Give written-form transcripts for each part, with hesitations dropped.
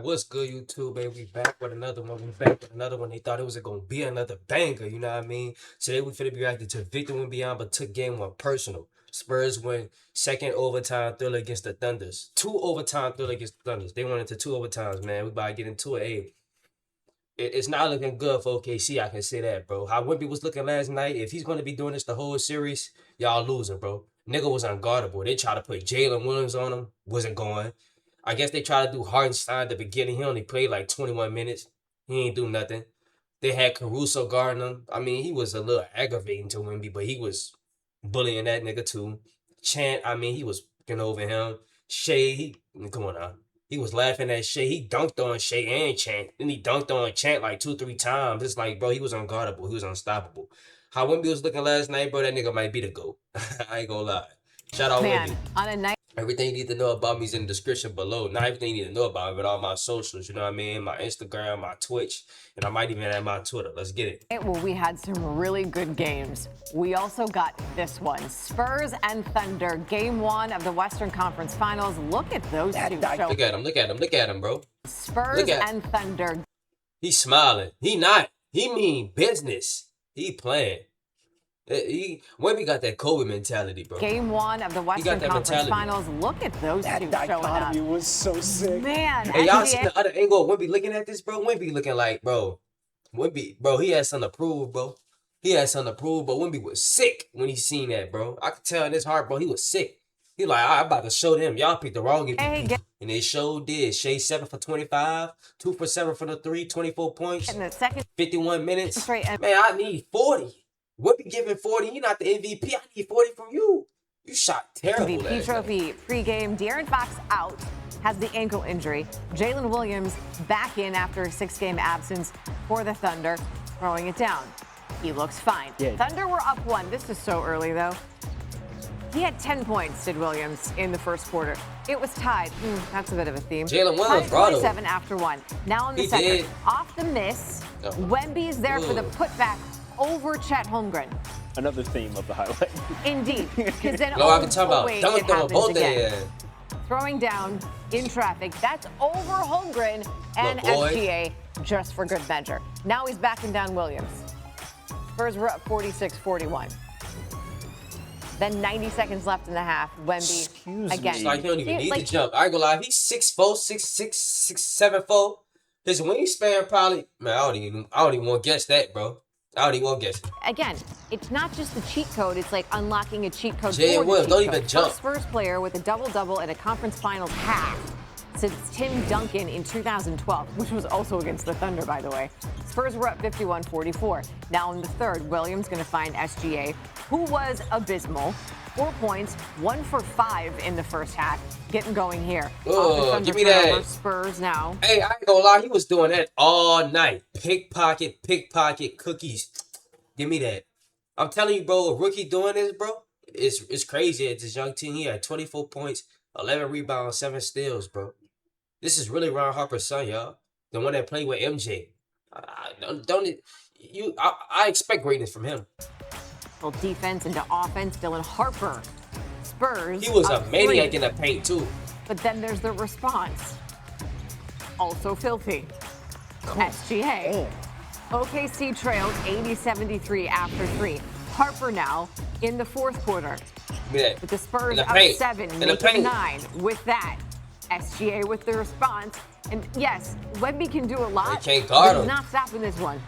What's good, YouTube, baby? We back with another one. We back with another one. They thought it was gonna be another banger, you know what I mean? Today we finna be reacting to Victor Wembanyama, but took game one personal. Spurs win second overtime thriller against the Thunders. Two overtime thriller against the Thunders. They went into two overtimes, man. We about to get into it. Hey, it's not looking good for OKC, I can say that, bro. How Wemby was looking last night, if he's gonna be doing this the whole series, y'all losing, bro. Nigga was unguardable. They tried to put Jalen Williams on him, wasn't going. I guess they tried to do Hardenstein at the beginning. He only played like 21 minutes. He ain't do nothing. They had Caruso guarding him. I mean, he was a little aggravating to Wemby, but he was bullying that nigga too. Chant, I mean, he was fucking over him. Shea, come on now. He was laughing at Shea. He dunked on Shea and Chant. Then he dunked on Chant like 2-3 times. It's like, bro, he was unguardable. He was unstoppable. How Wemby was looking last night, bro, that nigga might be the GOAT. I ain't gonna lie. Shout out Wemby. On a night. Everything you need to know about me is in the description below. Not everything you need to know about me, but all my socials, you know what I mean? My Instagram, my Twitch, and I might even add my Twitter. Let's get it. Well, we had some really good games. We also got this one. Spurs and Thunder, game one of the Western Conference Finals. Look at those two. Look at him, look at him, look at him, bro. Spurs and Thunder. He's smiling. He not. He mean business. He playing. Wemby got that Kobe mentality, bro. Game one of the Western Conference Finals. Look at those two showing up. Was so sick. Man, hey, y'all see the other angle of Wemby looking at this, bro? Wemby looking like, bro. Wemby, bro, he had something to prove, bro. He had something to prove, but Wemby was sick when he seen that, bro. I could tell in his heart, bro, he was sick. He like, I'm about to show them. Y'all picked the wrong MVP. And they showed did. Shea 7 for 25, 2 for 7 for the 3, 24 points. In the second 51 minutes. Man, I need 40. Wemby giving 40. You're not the MVP. I need 40 from you. You shot terrible. MVP trophy pregame. De'Aaron Fox out, has the ankle injury. Jalen Williams back in after a 6-game absence for the Thunder, throwing it down. He looks fine. Yeah. Thunder were up 1. This is so early, though. He had 10 points, did Williams, in the first quarter. It was tied. That's a bit of a theme. Jalen Williams brought 7 after 1. Now in the second. Off the miss, Wemby's there for the putback over Chet Holmgren. Another theme of the highlight. Indeed. Because then I can talk about it happens again. Throwing down in traffic. That's over Holmgren and SGA just for good measure. Now he's backing down Williams. Spurs were up 46-41. Then 90 seconds left in the half. Wemby again. It's like he don't even need to jump. I ain't gonna lie. He's 6'4", 6'6", 6'7", his wingspan probably. Man, I don't even want to guess that, bro. I don't even want to guess it. Again, it's not just the cheat code. It's like unlocking a cheat code. Jalen Williams, don't even jump. First Spurs player with a double-double at a conference finals half since Tim Duncan in 2012, which was also against the Thunder, by the way. Spurs were up 51-44. Now in the third, Williams going to find SGA, who was abysmal. 4 points, 1 for 5 in the first half. Getting going here. Oh, give me that. Spurs now. Hey, I ain't gonna lie, he was doing that all night. Pickpocket, cookies. Give me that. I'm telling you, bro, a rookie doing this, bro, it's crazy. It's this young team. He had 24 points, 11 rebounds, 7 steals, bro. This is really Ron Harper's son, y'all. The one that played with MJ. I expect greatness from him. Defense into offense. Dylan Harper. Spurs. He was a maniac in the paint, too. But then there's the response. Also filthy. SGA. OKC trailed 80-73 after 3. Harper now in the fourth quarter. With the Spurs up 7, making 9. With that, SGA with the response. And yes, Wemby can do a lot. They can't guard him. He's not stopping this one.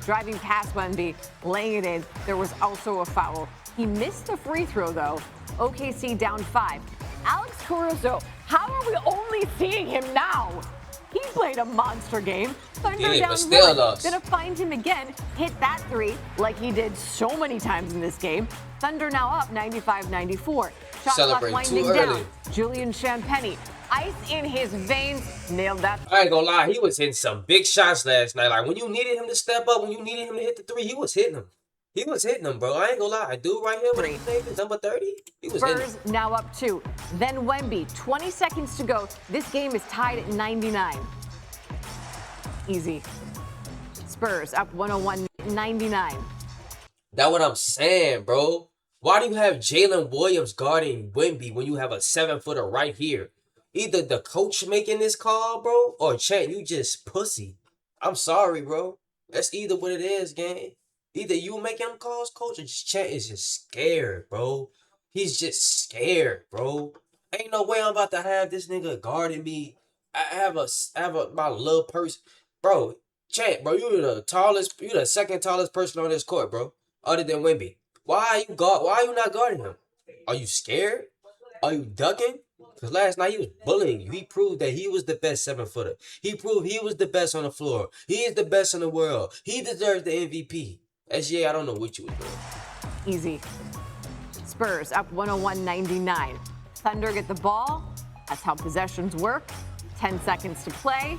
Driving past Wemby, laying it in. There was also a foul. He missed the free throw, though. OKC down 5. Alex Caruso, how are we only seeing him now? He played a monster game. Thunder down 1. Gonna find him again. Hit that 3 like he did so many times in this game. Thunder now up 95-94. Shot clock winding down. Julian Champagnie. Ice in his veins. Nailed that. I ain't gonna lie. He was hitting some big shots last night. Like, when you needed him to step up, when you needed him to hit the 3, he was hitting them. He was hitting them, bro. I ain't gonna lie. Dude right here with his name is number 30. He was hitting them. Spurs now up 2. Then Wemby. 20 seconds to go. This game is tied at 99. Easy. Spurs up 101-99. That's what I'm saying, bro. Why do you have Jalen Williams guarding Wemby when you have a 7-footer right here? Either the coach making this call, bro, or Chat, you just pussy. I'm sorry, bro. That's either what it is, gang. Either you making them calls, coach, or just Chat is just scared, bro. He's just scared, bro. Ain't no way I'm about to have this nigga guarding me. I have my little person, bro. Chat, bro, you the second tallest person on this court, bro, other than Wemby. Why are you not guarding him? Are you scared? Are you ducking? Because last night he was bullying you. He proved that he was the best 7-footer. He proved he was the best on the floor. He is the best in the world. He deserves the MVP. SGA, I don't know what you was doing. Easy. Spurs up 101-99. Thunder get the ball. That's how possessions work. 10 seconds to play.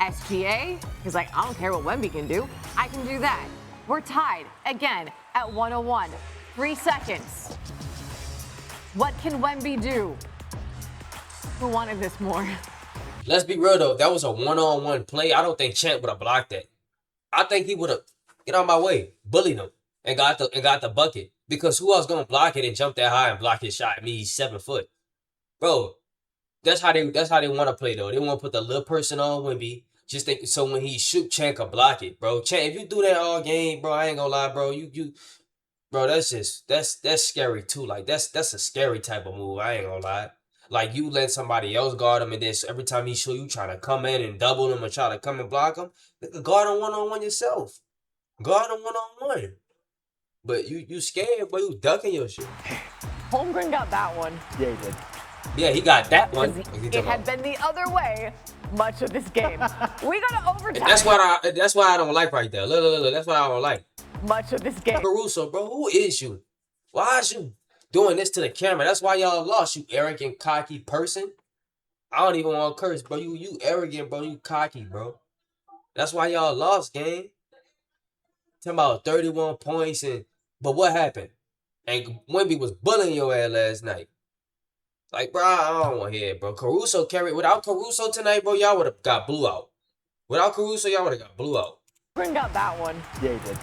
SGA, he's like, I don't care what Wemby can do. I can do that. We're tied again at 101. 3 seconds. What can Wemby do? Who wanted this more? Let's be real though. That was a one-on-one play. I don't think Champ would have blocked that. I think he would have get out of my way, bullied him, and got the bucket. Because who else gonna block it and jump that high and block his shot? I mean, he's 7 foot, bro. That's how they want to play though. They want to put the little person on Wemby. Just think so when he shoot, Champ can block it, bro. Champ, if you do that all game, bro, I ain't gonna lie, bro. Bro, that's scary too. Like that's a scary type of move. I ain't gonna lie. Like you let somebody else guard him, and then every time he show you trying to come in and double him or try to come and block him, guard him one-on-one yourself. Guard him one-on-one. But you scared, but you ducking your shit. Holmgren got that one. Yeah, he did. Yeah, he got that one. It had been the other way much of this game. We go to overtime. That's why I don't like right there. Look, that's what I don't like. Much of this game. Caruso, bro, who is you? Why is you doing this to the camera? That's why y'all lost, you arrogant, cocky person. I don't even want to curse, bro. You arrogant, bro. You cocky, bro. That's why y'all lost, gang. Talking about 31 points but what happened? And Wemby was bullying your ass last night. Like, bro, I don't want to hear it, bro. Caruso carried. Without Caruso tonight, bro, y'all would have got blew out. Without Caruso, y'all would have got blew out. Holmgren got that one. Yeah, he did.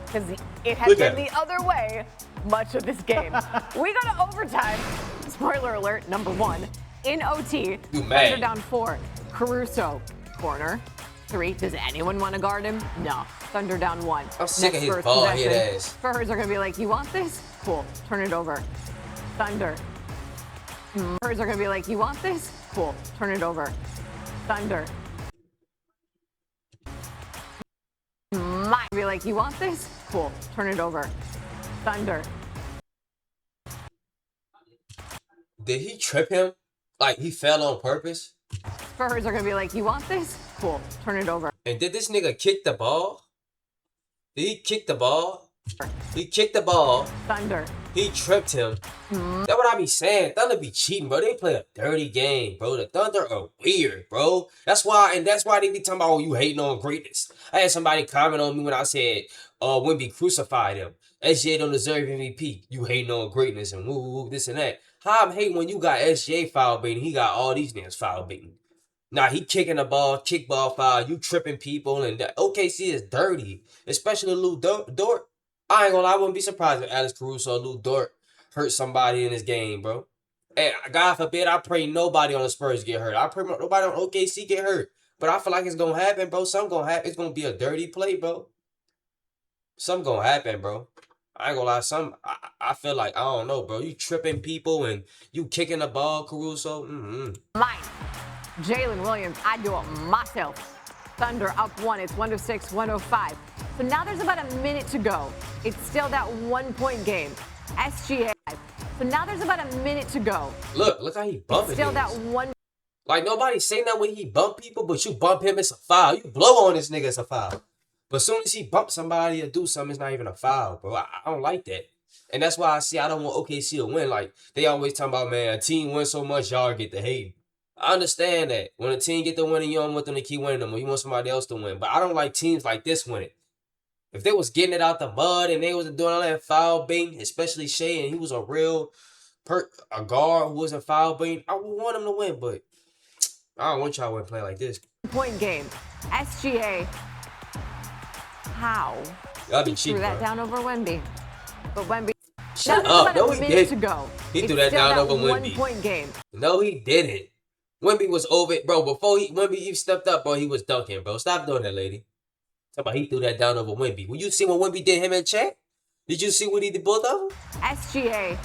Because it had been the other way much of this game. We go to overtime. Spoiler alert, number 1. In OT, You mad. Thunder down 4. Caruso, corner. 3. Does anyone want to guard him? No. Thunder down 1. I'm sick of his Spurs bald possession. head ass. Spurs are going to be like, you want this? Cool. Turn it over. Thunder. Spurs are going to be like, you want this? Cool. Turn it over. Thunder. Might be like, you want this? Cool. Turn it over. Thunder. Did he trip him? Like he fell on purpose? Spurs are going to be like, you want this? Cool. Turn it over. And did this nigga kick the ball? Did he kick the ball? He kicked the ball. Thunder. He tripped him. That's what I be saying. Thunder be cheating, bro. They play a dirty game, bro. The Thunder are weird, bro. That's why they be talking about, oh, you hating on greatness. I had somebody comment on me when I said, Wemby crucified him. SGA don't deserve MVP. You hating on greatness and woo, this and that. How I'm hating when you got SGA foul baiting, he got all these niggas foul baiting. Nah, he kicking the ball, kickball foul, you tripping people, and OKC is dirty. Especially Lou Dort. I ain't gonna lie, I wouldn't be surprised if Alex Caruso or Lou Dort hurt somebody in this game, bro. And God forbid, I pray nobody on the Spurs get hurt. I pray nobody on OKC get hurt. But I feel like it's gonna happen, bro. Something gonna happen. It's gonna be a dirty play, bro. Something gonna happen, bro. I ain't gonna lie, I feel like, I don't know, bro. You tripping people and you kicking the ball, Caruso. Mine. Jalen Williams, I do it myself. Thunder up 1. It's 106, 105. So now there's about a minute to go. It's still that 1-point game. SGA. So now there's about a minute to go. Look how he bumping. Still niggas. that 1. Like nobody say that when he bump people, but you bump him, it's a foul. You blow on this nigga, it's a foul. But as soon as he bumps somebody or do something, it's not even a foul, bro. I don't like that. And that's why I don't want OKC to win. Like, they always talking about, man, a team wins so much, y'all get the hate. I understand that. When a team get the winning, you don't want them to keep winning them, or you want somebody else to win. But I don't like teams like this winning. If they was getting it out the mud and they was doing all that foul baiting, especially Shea, and he was a real a guard who wasn't foul baiting, I would want him to win, but I don't want y'all to play like this. Point game. SGA. How? Y'all be He cheating, threw that bro. down over Wemby. But Wemby. Shut Now, up. there's No, about he a minute to didn't. go. He It's threw that still down that over Wemby. 1-point game. No, he didn't. Wemby was over it, bro. Before Wemby even stepped up, bro, he was dunking, bro. Stop doing that, lady. Talk about he threw that down over Wemby. When you see what Wemby did him in check? Did you see what he did both of them? SGA.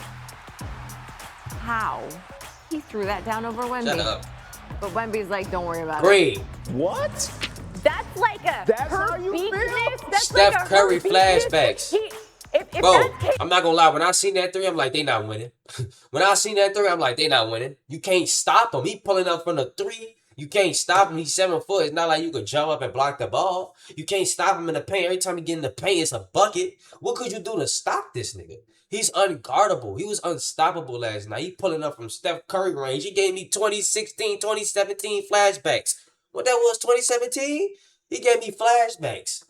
How? He threw that down over Wemby. Shut up. But Wemby's like, don't worry about it. Green. What? That's like a That's her how you feel? weakness. That's Steph like a Curry her weakness. flashbacks. If Bro, that's case, I'm not gonna lie. When I seen that three, I'm like, they not winning. When I seen that three, I'm like, they not winning. You can't stop him. He pulling up from the three. You can't stop him. He's 7 foot. It's not like you could jump up and block the ball. You can't stop him in the paint. Every time he get in the paint, it's a bucket. What could you do to stop this nigga? He's unguardable. He was unstoppable last night. He pulling up from Steph Curry range. He gave me 2016, 2017 flashbacks. What that was, 2017? He gave me flashbacks.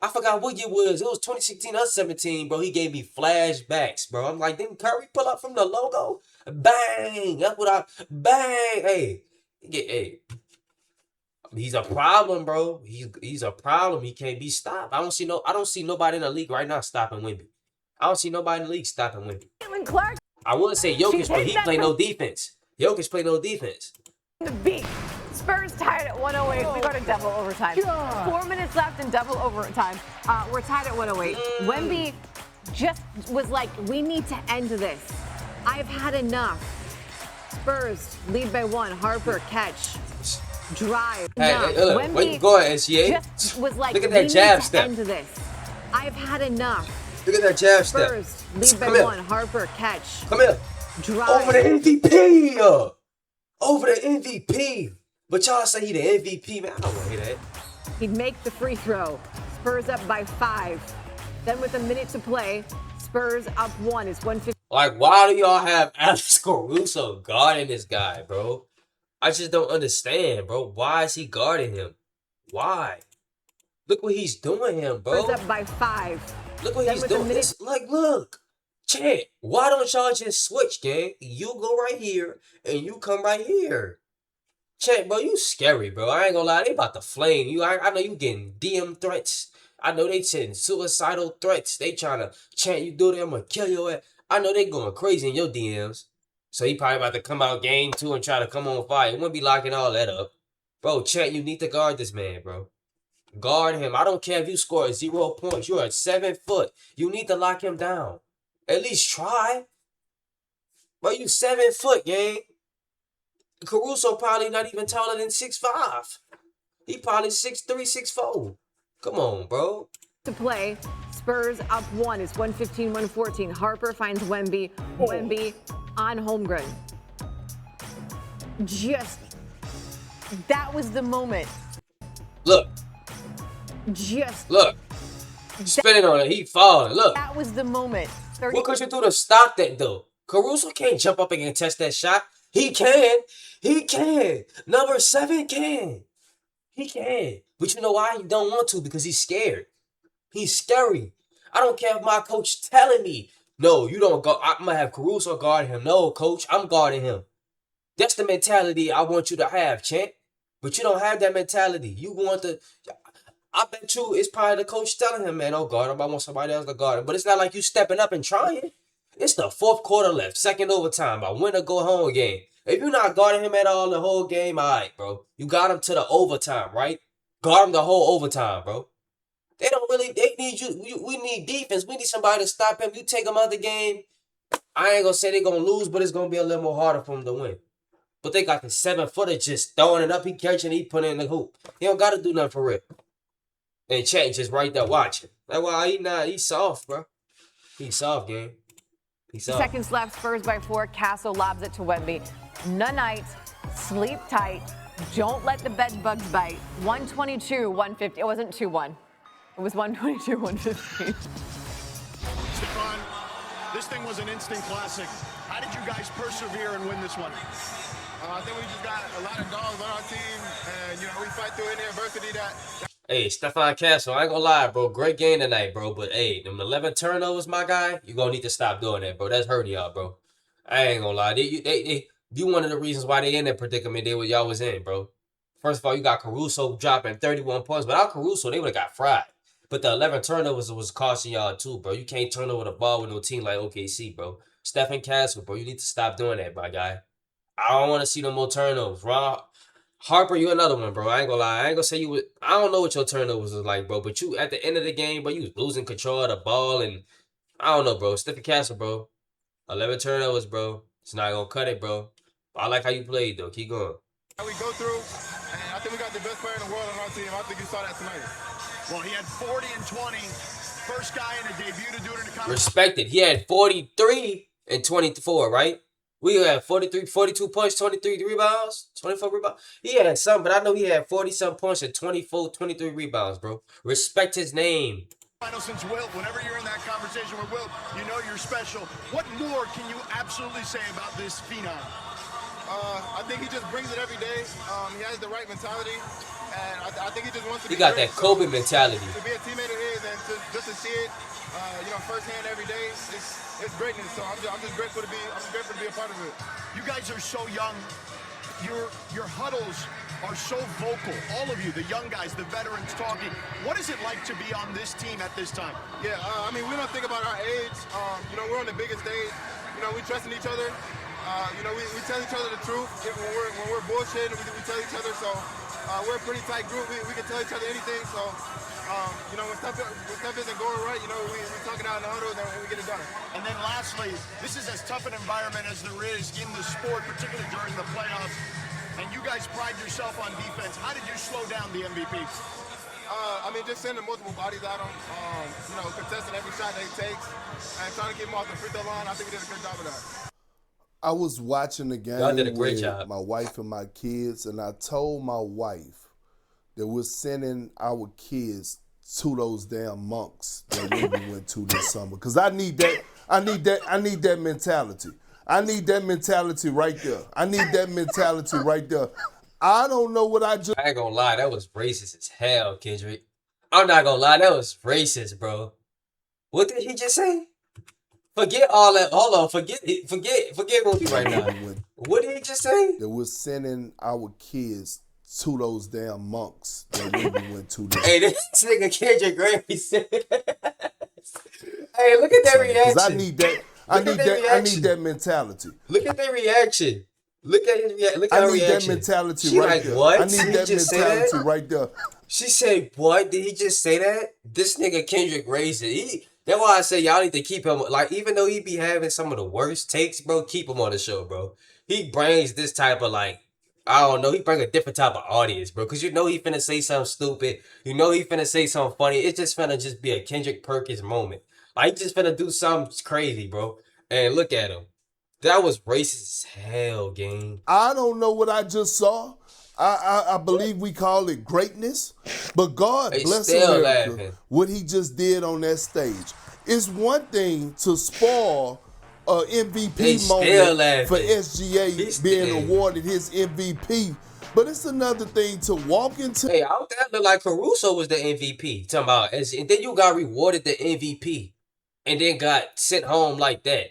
I forgot what year it was. It was 2016 or 17, bro. He gave me flashbacks, bro. I'm like, didn't Curry pull up from the logo? Bang! That's what bang! Hey. He's a problem, bro. He's a problem. He can't be stopped. I don't see nobody in the league right now stopping Wemby. I don't see nobody in the league stopping Wemby. Caitlin Clark, I wouldn't say Jokic, but he play no defense. Jokic play no defense. the beat. Spurs tied at 108. We go to double overtime. 4 minutes left in double overtime. We're tied at 108. Wemby just was like, we need to end this. I've had enough. Spurs lead by 1. Harper catch. Drive. Hey, look, Wemby go ahead, SGA. just was like, Look at we that need jab to step. end this. I've had enough. Look at that jab step. Spurs lead by Come here. 1. Harper catch. Come here. Drive. Over the MVP. Over the MVP. But y'all say he the MVP, man. I don't want to hear that. He'd make the free throw. Spurs up by 5. Then with a minute to play, Spurs up 1. It's 150. Like, why do y'all have Alex Caruso guarding this guy, bro? I just don't understand, bro. Why is he guarding him? Why? Look what he's doing him, bro. Spurs up by 5. Look what Then he's with a doing. minute- It's like, look. Chad, why don't y'all just switch, gang? You go right here, and you come right here. Chad, bro, you scary, bro. I ain't gonna lie. They about to flame you. I know you getting DM threats. I know they sending suicidal threats. They trying to chant you do that, I'm gonna kill your ass. I know they going crazy in your DMs. So he probably about to come out game 2 and try to come on fire. He wouldn't be locking all that up. Bro, Chad, you need to guard this man, bro. Guard him. I don't care if you score 0 points. You're at 7 foot. You need to lock him down. At least try. Bro, you 7 foot, gang. Caruso probably not even taller than 6'5". He probably 6'3", 6'4". Come on, bro. To play, Spurs up 1. It's 115, 114. Harper finds Wemby. Wemby on Holmgren. Just, that was the moment. Look, Just, look. Spinning on it. He falling. Look. that was the moment. 30 What could you do to stop that, though? Caruso can't jump up and contest that shot. He can. He can. Number 7 can. He can. But you know why? He don't want to, because he's scared. He's scary. I don't care if my coach telling me, no, you don't go. I'm going to have Caruso guard him. No, coach, I'm guarding him. That's the mentality I want you to have, champ. But you don't have that mentality. You want to... I bet you it's probably the coach telling him, man, oh, guard him. I want somebody else to guard him. But it's not like you stepping up and trying. It's the 4th quarter left, 2nd overtime, a win or go home game. If you're not guarding him at all the whole game, all right, bro. You got him to the overtime, right? Guard him the whole overtime, bro. They don't really, they need you. We need defense. We need somebody to stop him. You take him out the game, I ain't going to say they're going to lose, but it's going to be a little more harder for them to win. But they got the 7-footer just throwing it up. He catching, he putting it in the hoop. He don't got to do nothing for real. And Chet just right there watching. That's why he's soft, bro. He's soft, gang. He's soft. seconds left. Spurs by 4. Castle lobs it to Wemby. None-night. Sleep tight. Don't let the bed bugs bite. 122, 150. It wasn't 2-1. It was 122, 115. Stefan, this thing was an instant classic. How did you guys persevere and win this one? I think we just got a lot of dogs on our team, and we fight through any adversity that. Hey, Stefan Castle, I ain't gonna lie, bro. Great game tonight, bro. But, hey, them 11 turnovers, my guy, you gonna need to stop doing that, bro. That's hurting y'all, bro. I ain't gonna lie. You one of the reasons why they in that predicament y'all was in, bro. First of all, you got Caruso dropping 31 points. Without Caruso, they would have got fried. But the 11 turnovers was costing y'all too, bro. You can't turn over the ball with no team like OKC, bro. Stephen Castle, bro. You need to stop doing that, my guy. I don't want to see no more turnovers. Ron Harper, you another one, bro. I ain't gonna lie. I ain't gonna say you would. I don't know what your turnovers was like, bro. But you at the end of the game, bro, you was losing control of the ball, and I don't know, bro. Stephen Castle, bro. 11 turnovers, bro. It's not gonna cut it, bro. I like how you played, though. Keep going. We go through, and I think we got the best player in the world on our team. I think you saw that tonight. Well, he had 40 and 20. First guy in a debut to do it in the conference. Respected. He had 43 and 24, right? We had 43, 42 points, 23 rebounds, 24 rebounds. He had some, but I know he had 40-some points and 24, 23 rebounds, bro. Respect his name. Final since Wilt. Whenever you're in that conversation with Wilt, you know you're special. What more can you absolutely say about this phenom? I think he just brings it every day. He has the right mentality, and I think he just wants to be He got great. that Kobe mentality. To be a teammate of his and just to see it, firsthand every day, it's greatness. So I'm just grateful to be a part of it. You guys are so young. Your huddles are so vocal. All of you, the young guys, the veterans talking. What is it like to be on this team at this time? Yeah, we don't think about our age. We're on the biggest stage. We trust in each other. We tell each other the truth. When we're bullshitting, we tell each other. So we're a pretty tight group. We can tell each other anything. So when stuff isn't going right, we talk it out in the huddle and we get it done. And then lastly, this is as tough an environment as there is in the sport, particularly during the playoffs. And you guys pride yourself on defense. How did you slow down the MVP? Just sending multiple bodies at him, contesting every shot that he takes, and trying to keep him off the free throw line. I think we did a good job of that. I was watching the Y'all did a game great with job. my wife and my kids, and I told my wife that we're sending our kids to those damn monks that Wemby went to this summer. Cause I need that mentality. I need that mentality right there. I need that mentality right there. I don't know what I just. I ain't gonna lie, that was racist as hell, Kendrick. I'm not gonna lie, that was racist, bro. What did he just say? Forget all that. Hold on, forget Wemby right now. What did he just say? That we're sending our kids to those damn monks that Wemby went to this Hey, this nigga Kendrick Gravy said. Hey, look at that reaction. Cause I need that. I need that mentality. Look at their reaction. Look at his reaction. Look at I her need reaction. that mentality She right like, there. what? I need Did he that just say that? mentality right there. She said, what? Did he just say that? This nigga Kendrick Grayson. That's why I say y'all need to keep him. Like, even though he be having some of the worst takes, bro, keep him on the show, bro. He brings this type of, like, I don't know. He bring a different type of audience, bro. Because you know he finna say something stupid. You know he finna say something funny. It's just finna just be a Kendrick Perkins moment. Like, he just finna do something crazy, bro. And look at him. That was racist as hell, gang. I don't know what I just saw. I believe we call it greatness. But God They bless still America, laughing. what he just did on that stage. It's one thing to spoil an They MVP still moment laughing. for SGA He's being still- awarded his MVP. But it's another thing to walk into. Hey, out there look like Caruso was the MVP. Talking about, and then you got rewarded the MVP. And then got sent home like that.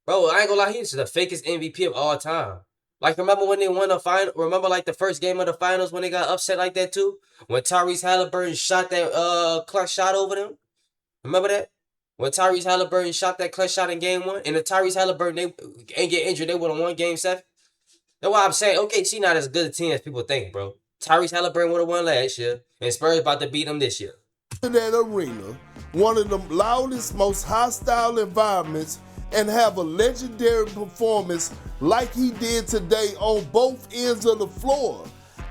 Bro, I ain't gonna lie, he's the fakest MVP of all time. Like, remember when they won the final? Remember, like, the first game of the finals when they got upset like that, too? When Tyrese Halliburton shot that clutch shot over them? Remember that? When Tyrese Halliburton shot that clutch shot in game 1? And if Tyrese Halliburton they ain't get injured, they would have won game 7? That's why I'm saying, OKC not as good a team as people think, bro. Tyrese Halliburton would have won last year. And Spurs about to beat them this year. that arena, one of the loudest, most hostile environments, and have a legendary performance like he did today on both ends of the floor.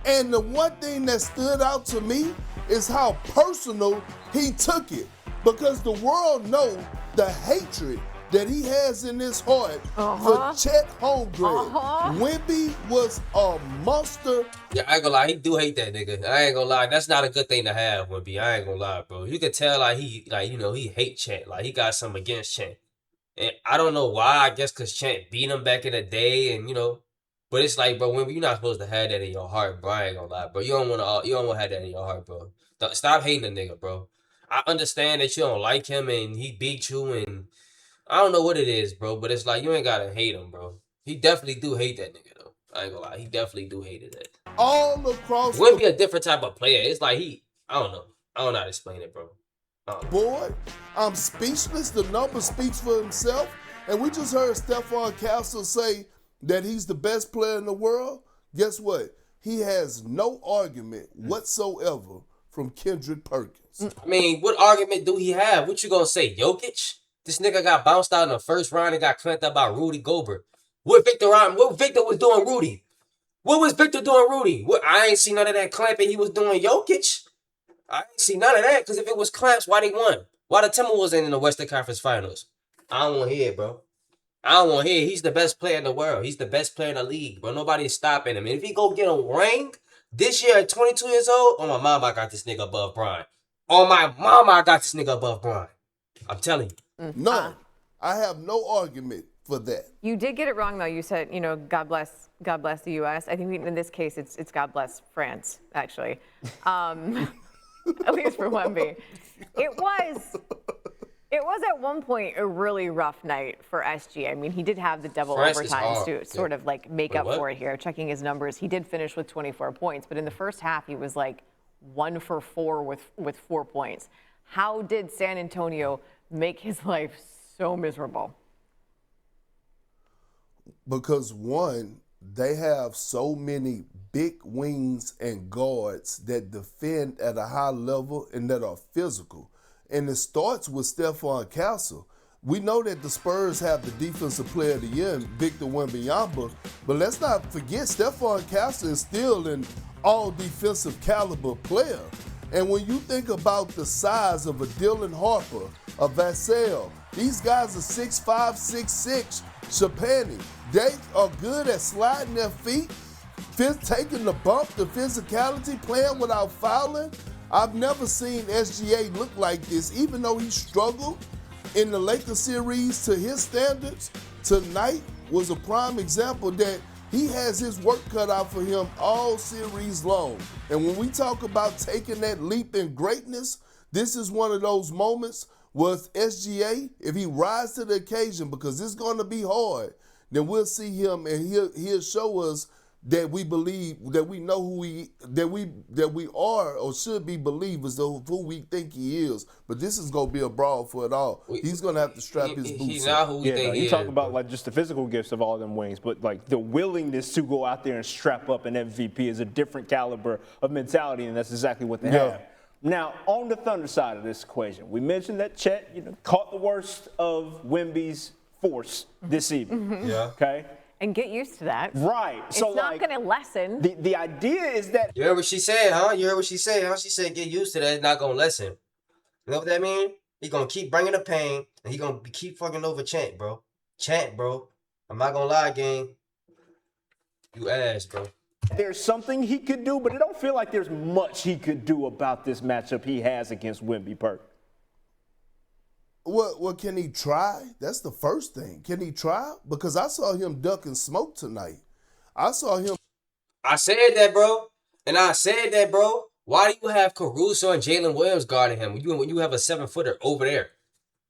And the one thing that stood out to me is how personal he took it, because the world know the hatred that he has in his heart for Chet Holmgren. Wemby was a monster. Yeah, I ain't gonna lie, he do hate that nigga. I ain't gonna lie, that's not a good thing to have, Wemby. I ain't gonna lie, bro. You could tell he hate Chant. Like, he got something against Chant. And I don't know why. I guess because Chant beat him back in the day, and but it's like, bro, Wemby, you're not supposed to have that in your heart, bro. I ain't gonna lie, bro. You don't want to have that in your heart, bro. Stop hating the nigga, bro. I understand that you don't like him and he beat you, and I don't know what it is, bro, but it's like, you ain't gotta hate him, bro. He definitely do hate that nigga, though. I ain't gonna lie. He definitely do hate it. All across Wemby a different type of player. It's like I don't know. I don't know how to explain it, bro. board. I'm speechless. The number speaks for himself. And we just heard Stephon Castle say that he's the best player in the world. Guess what? He has no argument whatsoever from Kendrick Perkins. I mean, what argument do he have? What you gonna say, Jokic? This nigga got bounced out in the first round and got clamped up by Rudy Gobert. What Victor was doing Rudy? What was Victor doing Rudy? I ain't see none of that clamping he was doing Jokic. I ain't see none of that, because if it was clamps, why they won? Why the Timberwolves ain't in the Western Conference Finals? I don't want to hear it, bro. I don't want to hear it. He's the best player in the world. He's the best player in the league, bro. Nobody's stopping him. And if he go get a ring this year at 22 years old, on my mama, I got this nigga above Brian. On my mama, I got this nigga above Brian. I'm telling you. No, I have no argument for that. You did get it wrong, though. You said, God bless the U.S. I think in this case, it's God bless France, actually. At least for Wemby. It was at one point a really rough night for SG. I mean, he did have the double overtimes to sort of like make up for it here. Checking his numbers, he did finish with 24 points, but in the first half, he was like 1 for 4 with 4 points. How did San Antonio make his life so miserable? Because one, they have so many big wings and guards that defend at a high level and that are physical. And it starts with Stephon Castle. We know that the Spurs have the defensive player of the year in Victor Wembanyama, but let's not forget Stephon Castle is still an all-defensive caliber player. And when you think about the size of a Dylan Harper, a Vassell, these guys are 6'5", 6'6", Chapani. They are good at sliding their feet, taking the bump, the physicality, playing without fouling. I've never seen SGA look like this, even though he struggled in the Lakers series to his standards. Tonight was a prime example that he has his work cut out for him all series long. And when we talk about taking that leap in greatness, this is one of those moments where SGA, if he rises to the occasion, because it's going to be hard, then we'll see him and he'll show us that we believe, that we know that we are or should be believers of who we think he is. But this is gonna be a brawl for it all. He's gonna have to strap his boots He's up. not who we think he you is. talk about like just the physical gifts of all them wings, but like the willingness to go out there and strap up an MVP is a different caliber of mentality, and that's exactly what they have. Now, on the Thunder side of this equation, we mentioned that Chet, caught the worst of Wemby's force this evening. Yeah. Okay. And get used to that. Right. It's so not going to lessen. The idea is that You heard what she said, huh? You heard what she said, huh? She said get used to that. It's not going to lessen. You know what that mean? He going to keep bringing the pain, and he going to keep fucking over Chant, bro. Chant, bro. I'm not going to lie, gang. You ass, bro. there's something he could do, but it don't feel like there's much he could do about this matchup he has against Wemby Perk. Well, can he try? That's the first thing. Can he try? Because I saw him ducking smoke tonight. I said that, bro. And I said that, bro. Why do you have Caruso and Jalen Williams guarding him when you have a 7-footer over there?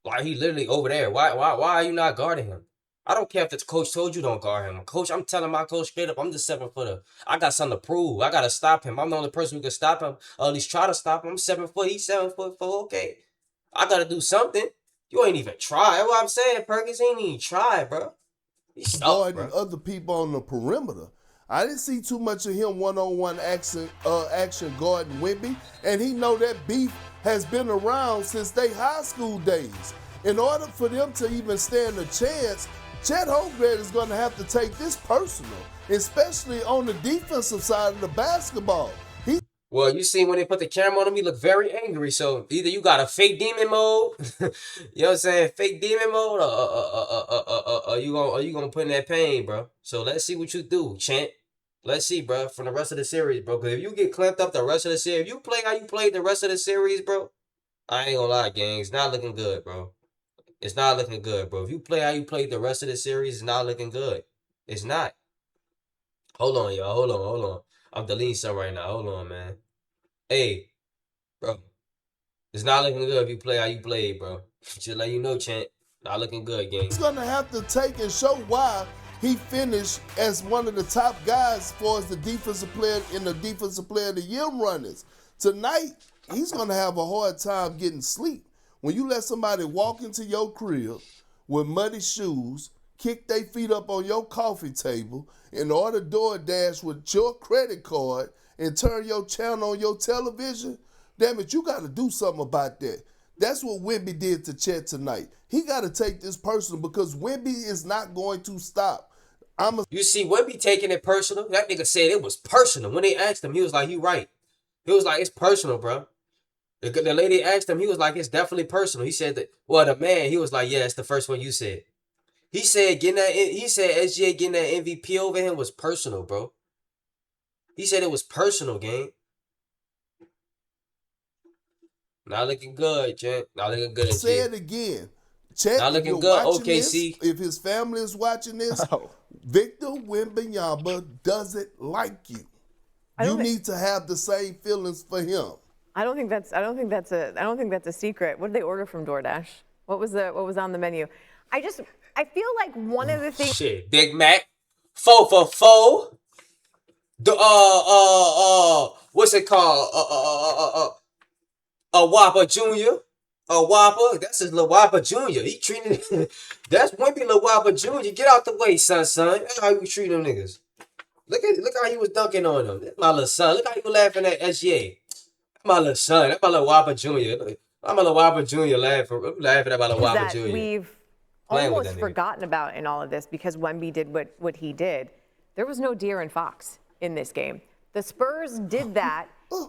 Why he literally over there? Why are you not guarding him? I don't care if the coach told you don't guard him. Coach, I'm telling my coach straight up, I'm the 7-footer. I got something to prove. I got to stop him. I'm the only person who can stop him, or at least try to stop him. I'm 7 foot. He's 7'4". Okay. I got to do something. You ain't even try. That's what I'm saying. Perkins ain't even try, bro. He's guarding other people on the perimeter. I didn't see too much of him one-on-one action guarding Wemby, and he know that beef has been around since they high school days. In order for them to even stand a chance, Chet Holmgren is going to have to take this personal, especially on the defensive side of the basketball. Well, you see when they put the camera on him, he looked very angry. So either you got a fake demon mode, you know what I'm saying, fake demon mode, or you gonna put in that pain, bro. So let's see what you do, Chant. Let's see, bro, from the rest of the series, bro. Because if you get clamped up the rest of the series, if you play how you played the rest of the series, bro, I ain't gonna lie, gang, it's not looking good, bro. It's not looking good, bro. If you play how you played the rest of the series, it's not looking good. It's not. Hold on, y'all. Hold on. I'm deleting something right now. Hold on, man. Hey, bro. It's not looking good if you play how you played, bro. Just let you know, Chant. Not looking good, gang. He's going to have to take and show why he finished as one of the top guys as far as the defensive player in the defensive player of the year runnings. Tonight, he's going to have a hard time getting sleep. When you let somebody walk into your crib with muddy shoes, kick their feet up on your coffee table, and order DoorDash with your credit card and turn your channel on your television, damn it, you got to do something about that. That's what Wemby did to Chet tonight. He got to take this personal because Wemby is not going to stop. You see Wemby taking it personal. That nigga said it was personal. When they asked him, he was like, you right. He was like, it's personal, bro. The lady asked him, he was like, it's definitely personal. He said that, well, the man, he was like, yeah, it's the first one you said. He said SGA getting that MVP over him was personal, bro. He said it was personal, gang. Not looking good, Chet. Not looking good. Say it again. Chet, not looking if good. watching OKC. this, if his family is watching this, Victor Wembanyama doesn't like you. You need to have the same feelings for him. I don't think that's a secret. What did they order from DoorDash? What was on the menu? I feel like one of the things. Shit, Big Mac, 4 for 4. What's it called? A Whopper Jr. A Whopper. That's his little Whopper Jr. He treating that's Wemby little Whopper Jr. Get out the way, son. That's how you treat them niggas. Look how he was dunking on them. That's my little son. Look how you were laughing at SGA. That's my little son. That's my little Whopper Jr. I'm a little Whopper Jr. laughing at my little Whopper Jr. We've almost forgotten about in all of this because Wemby did what he did. There was no De'Aaron Fox in this game. The Spurs did that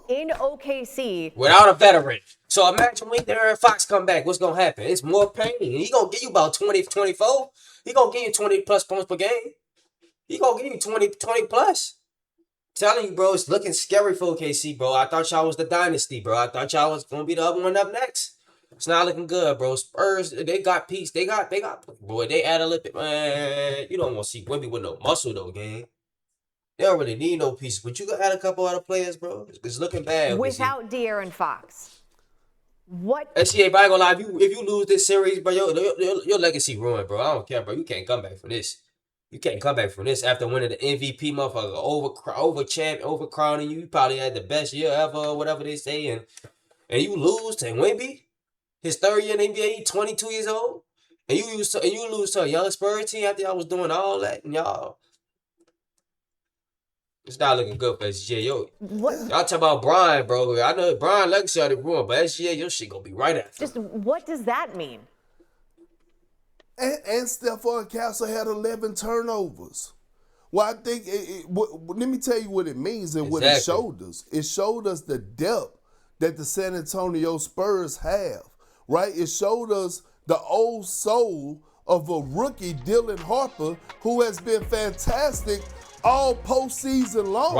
in OKC. Without a veteran. So imagine when De'Aaron Fox come back, what's going to happen? It's more pain. He going to give you about 20, 24. He going to give you 20 plus points per game. He going to give you 20 plus. Telling you, bro, it's looking scary for OKC, bro. I thought y'all was the dynasty, bro. I thought y'all was going to be the other one up next. It's not looking good, bro. Spurs, they got peace. They got, boy, they add a little bit, man. You don't want to see Wemby with no muscle, though, gang. They don't really need no pieces, but you can add a couple other players, bro. It's looking bad. Without De'Aaron Fox, what? SGA, but I ain't gonna lie, if you lose this series, bro, your legacy ruined, bro. I don't care, bro. You can't come back from this. You can't come back from this after winning the MVP, motherfucker, over crowning you. You probably had the best year ever, or whatever they say, and you lose to Wemby, his third year in the NBA, he's 22 years old, and you lose to a young Spurs team after y'all was doing all that, and y'all. It's not looking good for SGA. Yo, y'all talk about Brian, bro. I know Brian legacy already ruined, but SGA, your shit gonna be right after. Just what does that mean? And Stephon Castle had 11 turnovers. Well, I think, let me tell you what it means and what it showed us. It showed us the depth that the San Antonio Spurs have, right? It showed us the old soul of a rookie, Dylan Harper, who has been fantastic all postseason long.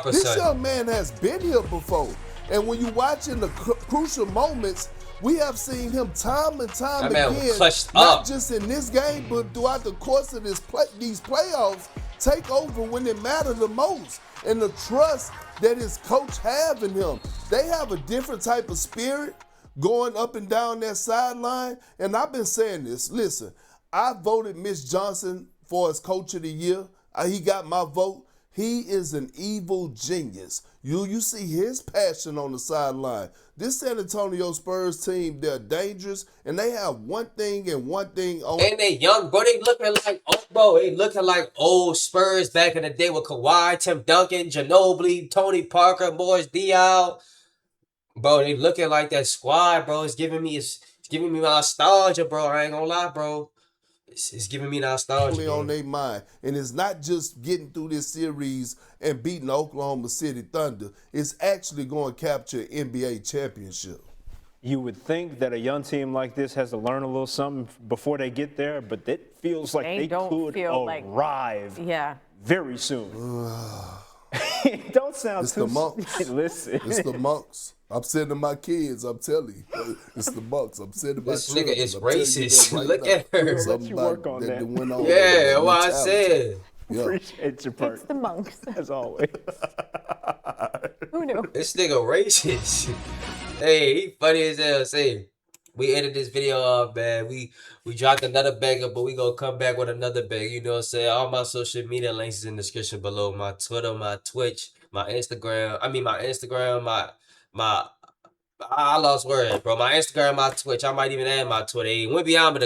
This young man has been here before. And when you watch in the crucial moments, we have seen him time and time again, not just in this game, but throughout the course of these playoffs, take over when it matters the most. And the trust that his coach have in him. They have a different type of spirit going up and down that sideline. And I've been saying this. Listen, I voted Mitch Johnson for as coach of the year. He got my vote. He is an evil genius. You see his passion on the sideline. This San Antonio Spurs team, they're dangerous, and they have one thing and one thing only. And they young, bro. They looking like old Spurs back in the day with Kawhi, Tim Duncan, Ginobili, Tony Parker, Morris Diaw. Bro, they looking like that squad, bro. It's giving me nostalgia, bro. I ain't gonna lie, bro. It's giving me nostalgia. On their mind. And it's not just getting through this series and beating Oklahoma City Thunder. It's actually going to capture an NBA championship. You would think that a young team like this has to learn a little something before they get there, but it feels like they could arrive very soon. Don't sound too... It's the monks. Listen. It's the monks. I'm sending my kids. I'm telling you. It's the monks. I'm sending my this children. This nigga is racist. Right Look at her. Let you work on that. Yeah, what I said. Yeah. Appreciate your part. It's the monks. As always. Who knew? This nigga racist. Hey, he funny as hell. Say, We ended this video off, man. We dropped another banger, but we gonna come back with another banger. You know what I'm saying? All my social media links is in the description below. My Twitter, my Twitch, my Instagram. My Instagram, my I lost words, bro. My Instagram, my Twitch. I might even add my Twitter. Wembanyama the